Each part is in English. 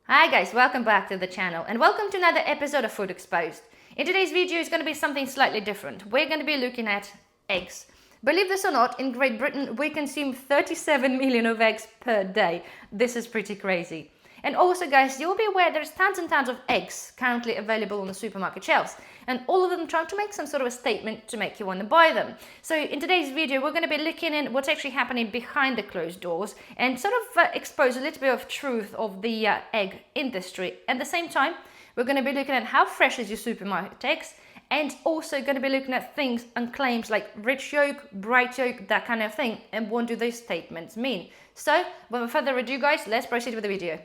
Hi guys, welcome back to the channel and welcome to another episode of Food Exposed. In today's video is going to be something slightly different. We're going to be looking at eggs. Believe this or not, in Great Britain we consume 37 million of eggs per day. This is pretty crazy. And also guys, you'll be aware there's tons and tons of eggs currently available on the supermarket shelves, and all of them trying to make some sort of a statement to make you want to buy them. So in today's video we're going to be looking at what's actually happening behind the closed doors and sort of expose a little bit of truth of the egg industry. At the same time, we're going to be looking at how fresh is your supermarket eggs, and also going to be looking at things and claims like rich yolk, bright yolk, that kind of thing, and what do those statements mean. So without further ado guys, let's proceed with the video.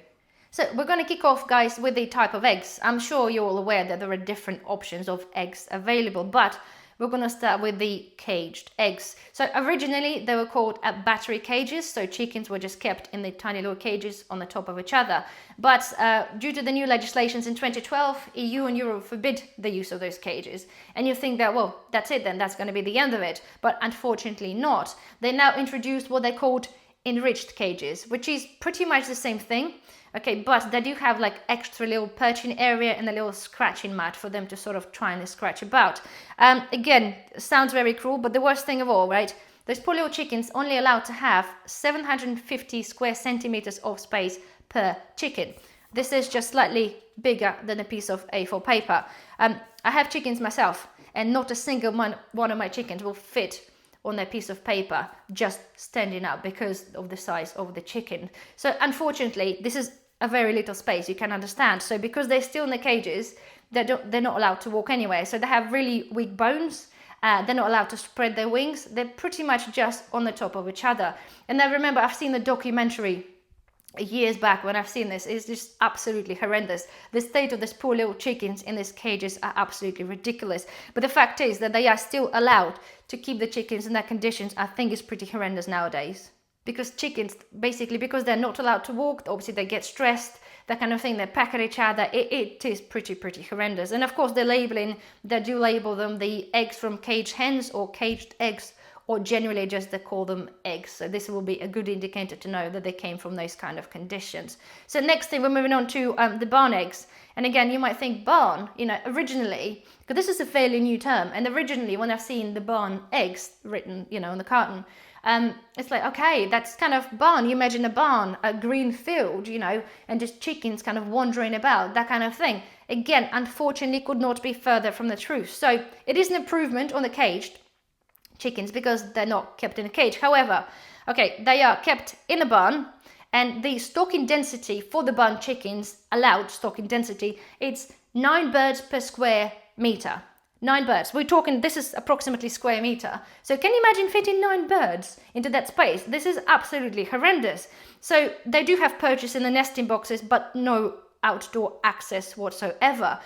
So we're going to kick off guys with the type of eggs. I'm sure you're all aware that there are different options of eggs available, but we're going to start with the caged eggs. So originally they were called battery cages, so chickens were just kept in the tiny little cages on the top of each other. But due to the new legislations in 2012, EU and Europe forbid the use of those cages. And you think that, well, that's it then, that's going to be the end of it. But unfortunately not. They now introduced what they called enriched cages, which is pretty much the same thing. Okay, but they do have like extra little perching area and a little scratching mat for them to sort of try and scratch about. Again, sounds very cruel, but the worst thing of all, right? Those poor little chickens only allowed to have 750 square centimeters of space per chicken. This is just slightly bigger than a piece of A4 paper. I have chickens myself, and not a single one of my chickens will fit on a piece of paper just standing up because of the size of the chicken. So unfortunately, this is a very little space, you can understand. So because they're still in the cages, they're not allowed to walk anywhere. So they have really weak bones. They're not allowed to spread their wings. They're pretty much just on the top of each other. And I remember I've seen the documentary years back when I've seen this. It's just absolutely horrendous. The state of these poor little chickens in these cages are absolutely ridiculous. But the fact is that they are still allowed to keep the chickens in that conditions. I think is pretty horrendous nowadays. Because chickens, basically, because they're not allowed to walk, obviously they get stressed, that kind of thing, they peck at each other. It is pretty horrendous. And of course the labeling, they do label them the eggs from caged hens or caged eggs, or generally just they call them eggs. So this will be a good indicator to know that they came from those kind of conditions. So next thing, we're moving on to the barn eggs. And again, you might think barn, originally, because this is a fairly new term, and originally when I've seen the barn eggs written, on the carton, it's like, okay, that's kind of barn. You imagine a barn, a green field, and just chickens kind of wandering about, that kind of thing. Again, unfortunately, could not be further from the truth. So it is an improvement on the caged chickens because they're not kept in a cage. However, okay, they are kept in a barn, and the stocking density for the barn chickens, allowed stocking density, it's 9 birds per square meter. 9 birds. We're talking, this is approximately square meter. So can you imagine fitting 9 birds into that space? This is absolutely horrendous. So they do have perches in the nesting boxes, but no outdoor access whatsoever.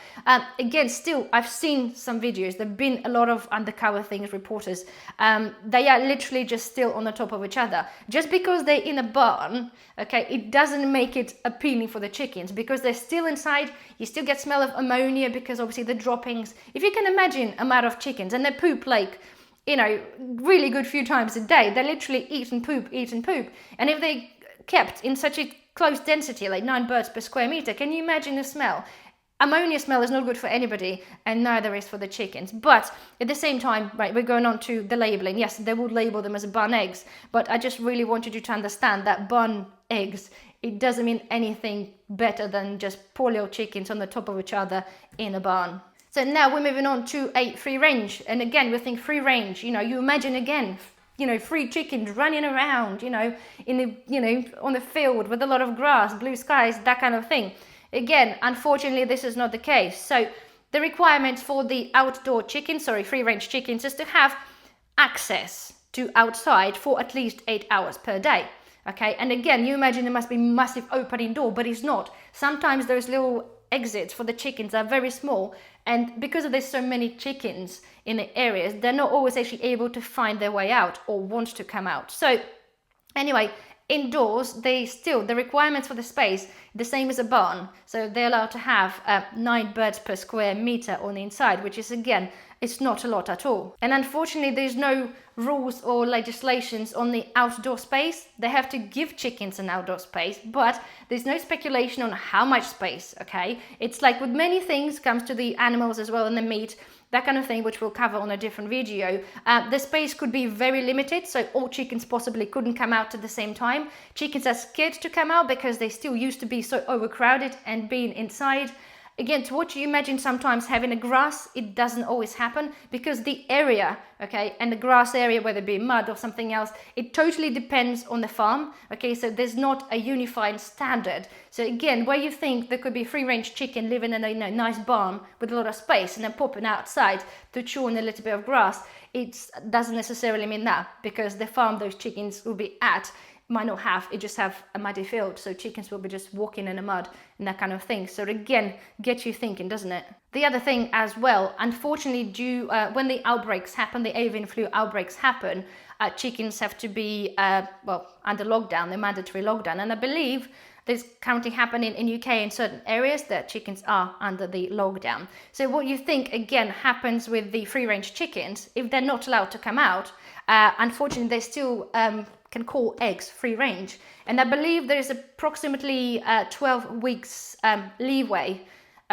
Again, still, I've seen some videos. There've been a lot of undercover things, reporters. They are literally just still on the top of each other. Just because they're in a barn, okay, it doesn't make it appealing for the chickens, because they're still inside. You still get smell of ammonia because obviously the droppings. If you can imagine a amount of chickens, and they poop like, really good few times a day. They literally eat and poop. And if they kept in such a close density, like 9 birds per square meter, can you imagine the smell? Ammonia smell is not good for anybody, and neither is for the chickens. But at the same time, right, we're going on to the labeling. Yes, they would label them as barn eggs, but I just really wanted you to understand that barn eggs, it doesn't mean anything better than just poor little chickens on the top of each other in a barn. So now we're moving on to a free range. And again, we think free range, you imagine again, free chickens running around, in the, on the field with a lot of grass, blue skies, that kind of thing. Again, unfortunately, this is not the case. So the requirements for the outdoor chickens, free range chickens, is to have access to outside for at least 8 hours per day. Okay, and again, you imagine there must be massive opening door, but it's not. Sometimes those little exits for the chickens are very small, and because there's so many chickens in the areas, they're not always actually able to find their way out or want to come out. So anyway, Indoors, the requirements for the space, the same as a barn. So they're allowed to have 9 birds per square meter on the inside, which is, again, it's not a lot at all. And unfortunately, there's no rules or legislations on the outdoor space. They have to give chickens an outdoor space, but there's no speculation on how much space, okay? It's like with many things, comes to the animals as well and the meat, that kind of thing, which we'll cover on a different video. The space could be very limited, so all chickens possibly couldn't come out at the same time. Chickens are scared to come out because they still used to be so overcrowded and being inside. Again, to what you imagine sometimes having a grass, it doesn't always happen because the area, okay, and the grass area, whether it be mud or something else, it totally depends on the farm, okay, so there's not a unified standard. So again, where you think there could be free-range chicken living in a nice barn with a lot of space and then popping outside to chew on a little bit of grass, it doesn't necessarily mean that, because the farm those chickens will be at might not have, it just have a muddy field, so chickens will be just walking in the mud and that kind of thing. So again, get you thinking, doesn't it? The other thing as well, unfortunately, when the outbreaks happen, the avian flu outbreaks happen, chickens have to be under lockdown, the mandatory lockdown, and I believe there's currently happening in UK in certain areas that chickens are under the lockdown. So what you think again happens with the free-range chickens, if they're not allowed to come out, unfortunately they still can call eggs free range, and I believe there is approximately 12 weeks leeway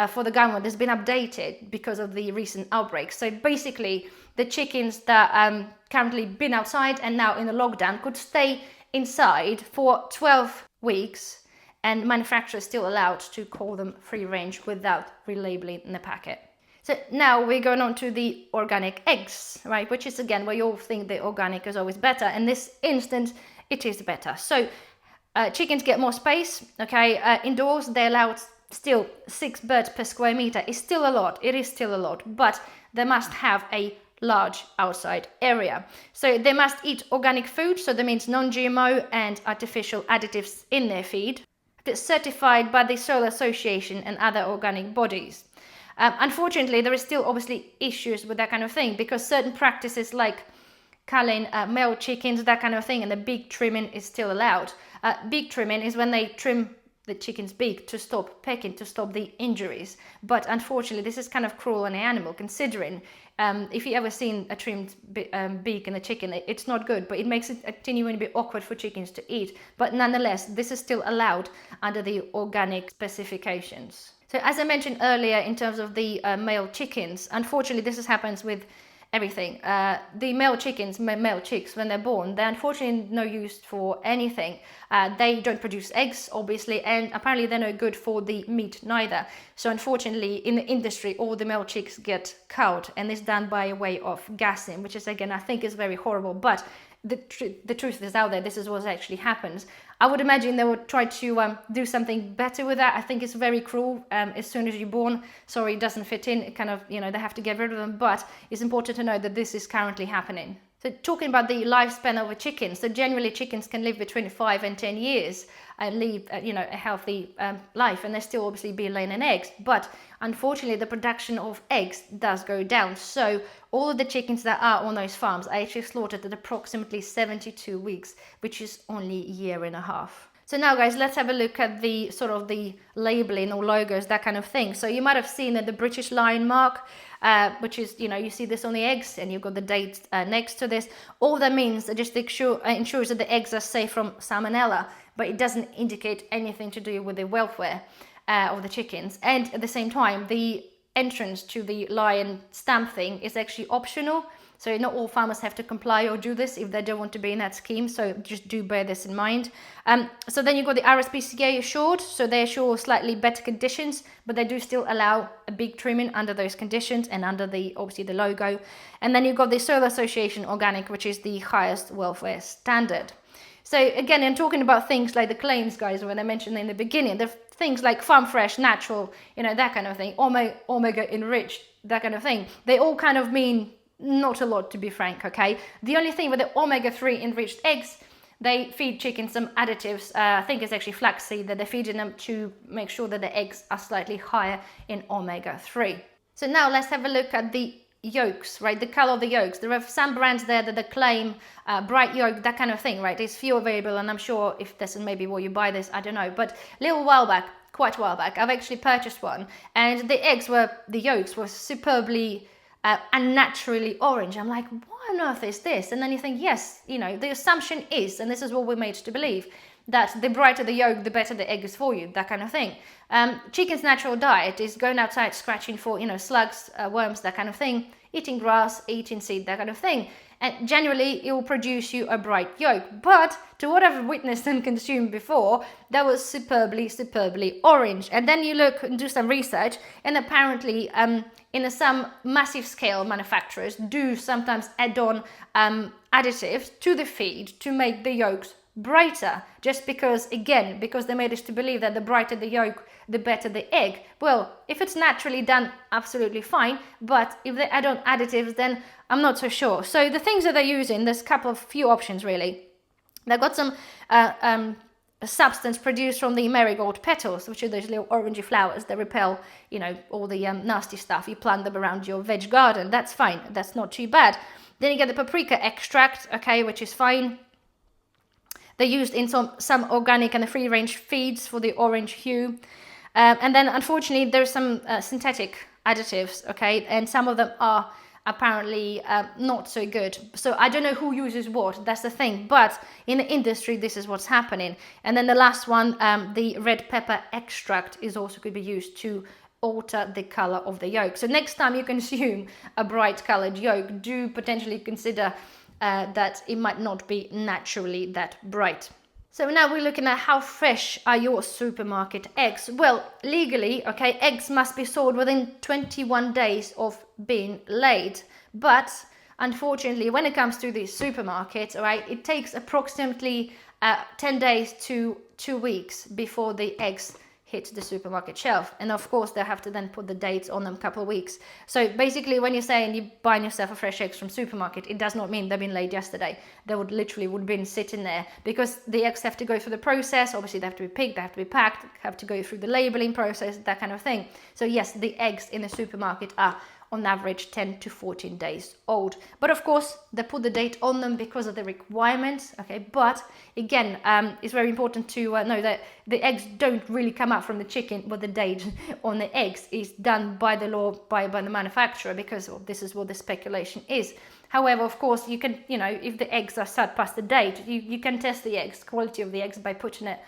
for the government that's been updated because of the recent outbreaks. So basically the chickens that currently been outside and now in the lockdown could stay inside for 12 weeks, and manufacturers still allowed to call them free range without relabeling in the packet. So now we're going on to the organic eggs, right? Which is again where you all think the organic is always better. In this instance, it is better. So chickens get more space, okay? Indoors, they're allowed still 6 birds per square meter. It's still a lot. It is still a lot, but they must have a large outside area. So they must eat organic food. So that means non-GMO and artificial additives in their feed. It's certified by the Soil Association and other organic bodies. Unfortunately, there is still obviously issues with that kind of thing because certain practices like culling male chickens, that kind of thing, and the beak trimming is still allowed. Beak trimming is when they trim the chicken's beak to stop pecking, to stop the injuries. But unfortunately, this is kind of cruel on the animal, considering if you ever seen a trimmed beak in a chicken, it's not good, but it makes it a genuinely bit awkward for chickens to eat. But nonetheless, this is still allowed under the organic specifications. So as I mentioned earlier, in terms of the male chickens, unfortunately, this happens with everything. The male chickens, male chicks, when they're born, they're unfortunately no use for anything. They don't produce eggs, obviously, and apparently they're no good for the meat neither. So unfortunately, in the industry, all the male chicks get culled, and it's done by way of gassing, which is, again, I think is very horrible. But the truth is out there. This is what actually happens. I would imagine they would try to do something better with that. I think it's very cruel. As soon as you're born, sorry, it doesn't fit in. It kind of, they have to get rid of them. But it's important to know that this is currently happening. So talking about the lifespan of a chicken, so generally chickens can live between 5 and 10 years and live, a healthy life, and they still obviously be laying eggs. But unfortunately, the production of eggs does go down. So all of the chickens that are on those farms are actually slaughtered at approximately 72 weeks, which is only a year and a half. So now, guys, let's have a look at the sort of the labeling or logos, that kind of thing. So you might have seen that the British Lion mark, which is, you see this on the eggs, and you've got the date next to this. All that means that just ensures that the eggs are safe from salmonella, but it doesn't indicate anything to do with the welfare of the chickens. And at the same time, the entrance to the lion stamp thing is actually optional. So not all farmers have to comply or do this if they don't want to be in that scheme. So just do bear this in mind. So then you've got the RSPCA assured. So they assure slightly better conditions, but they do still allow a big trimming under those conditions and under obviously the logo. And then you've got the Soil Association Organic, which is the highest welfare standard. So again, in talking about things like the claims, guys, when I mentioned in the beginning, the things like farm fresh, natural, that kind of thing, omega enriched, that kind of thing, they all kind of mean not a lot, to be frank, okay? The only thing with the omega-3 enriched eggs, they feed chickens some additives. I think it's actually flaxseed that they're feeding them to make sure that the eggs are slightly higher in omega-3. So now let's have a look at the yolks, right? The color of the yolks. There are some brands there that they claim bright yolk, that kind of thing, right? There's few available, and I'm sure if this is maybe where you buy this, I don't know. But a little while back, quite a while back, I've actually purchased one, and the yolks were superbly unnaturally orange. I'm like, what on earth is this? And then you think, yes, you know, the assumption is, and this is what we're made to believe, that the brighter the yolk, the better the egg is for you, that kind of thing. Chicken's natural diet is going outside, scratching for, you know, slugs, worms, that kind of thing, eating grass, eating seed, that kind of thing. And generally, it will produce you a bright yolk. But to what I've witnessed and consumed before, that was superbly orange. And then you look and do some research, and apparently, in some massive scale manufacturers do sometimes add on additives to the feed to make the yolks brighter, just because, again, because they made us to believe that the brighter the yolk, the better the egg. Well, if it's naturally done, absolutely fine, but if they add on additives, then I'm not so sure. So the things that they're using, there's a few options really. They've got some a substance produced from the marigold petals, which are those little orangey flowers that repel, you know, all the nasty stuff. You plant them around your veg garden, that's fine, that's not too bad. Then you get the paprika extract, okay, which is fine. They're used in some organic and free-range feeds for the orange hue. And then, unfortunately, there's some synthetic additives, okay? And some of them are apparently not so good. So I don't know who uses what, that's the thing. But in the industry, this is what's happening. And then the last one, the red pepper extract is also could be used to alter the color of the yolk. So next time you consume a bright colored yolk, do potentially consider that it might not be naturally that bright. So now we're looking at how fresh are your supermarket eggs. Well, legally, okay, eggs must be sold within 21 days of being laid. But unfortunately, when it comes to the supermarket, all right, it takes approximately 10 days to 2 weeks before the eggs hit the supermarket shelf. And of course, they have to then put the dates on them a couple of weeks. So basically, when you're saying you're buying yourself a fresh eggs from supermarket, it does not mean they've been laid yesterday. They would been sitting there, because the eggs have to go through the process. Obviously, they have to be picked, they have to be packed, have to go through the labeling process, that kind of thing. So yes, the eggs in the supermarket are on average 10 to 14 days old. But of course, they put the date on them because of the requirements, okay? But again, it's very important to know that the eggs don't really come out from the chicken, but the date on the eggs is done by the law, by the manufacturer, because this is what the speculation is. However, of course, you can, you know, if the eggs are set past the date, you can test the eggs, quality of the eggs, by putting it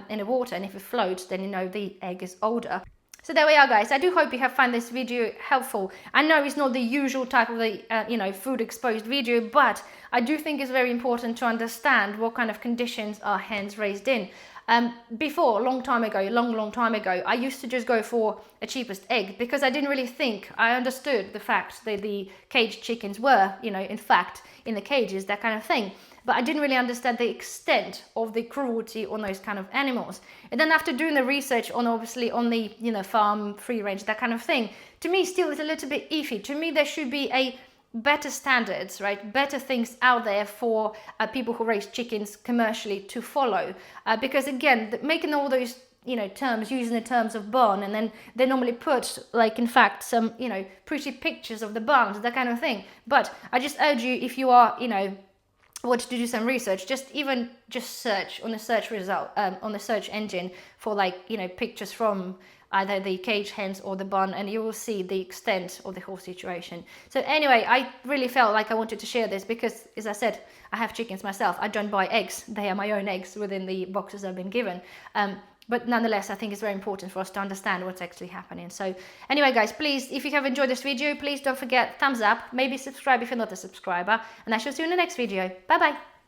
in the water, and if it floats, then you know the egg is older. So there we are, guys. I do hope you have found this video helpful. I know it's not the usual type of the food exposed video, but I do think it's very important to understand what kind of conditions are hens raised in. Before, a long time ago, I used to just go for a cheapest egg, because I didn't really think, I understood the fact that the caged chickens were, you know, in fact, in the cages, that kind of thing. But I didn't really understand the extent of the cruelty on those kind of animals. And then after doing the research on, obviously, on the, you know, farm, free range, that kind of thing, to me still is a little bit iffy. To me, there should be a better standards, right? Better things out there for people who raise chickens commercially to follow. Because again, making all those, you know, terms, using the terms of barn, and then they normally put, like, in fact, some, you know, pretty pictures of the barns, that kind of thing. But I just urge you, if you are, you know, want to do some research, just search on the search result, on the search engine for, like, you know, pictures from either the cage hens or the barn, and you will see the extent of the whole situation. So anyway, I really felt like I wanted to share this because, as I said, I have chickens myself. I don't buy eggs. They are my own eggs within the boxes I've been given. But nonetheless, I think it's very important for us to understand what's actually happening. So anyway, guys, please, if you have enjoyed this video, please don't forget thumbs up, maybe subscribe if you're not a subscriber, and I shall see you in the next video. Bye bye.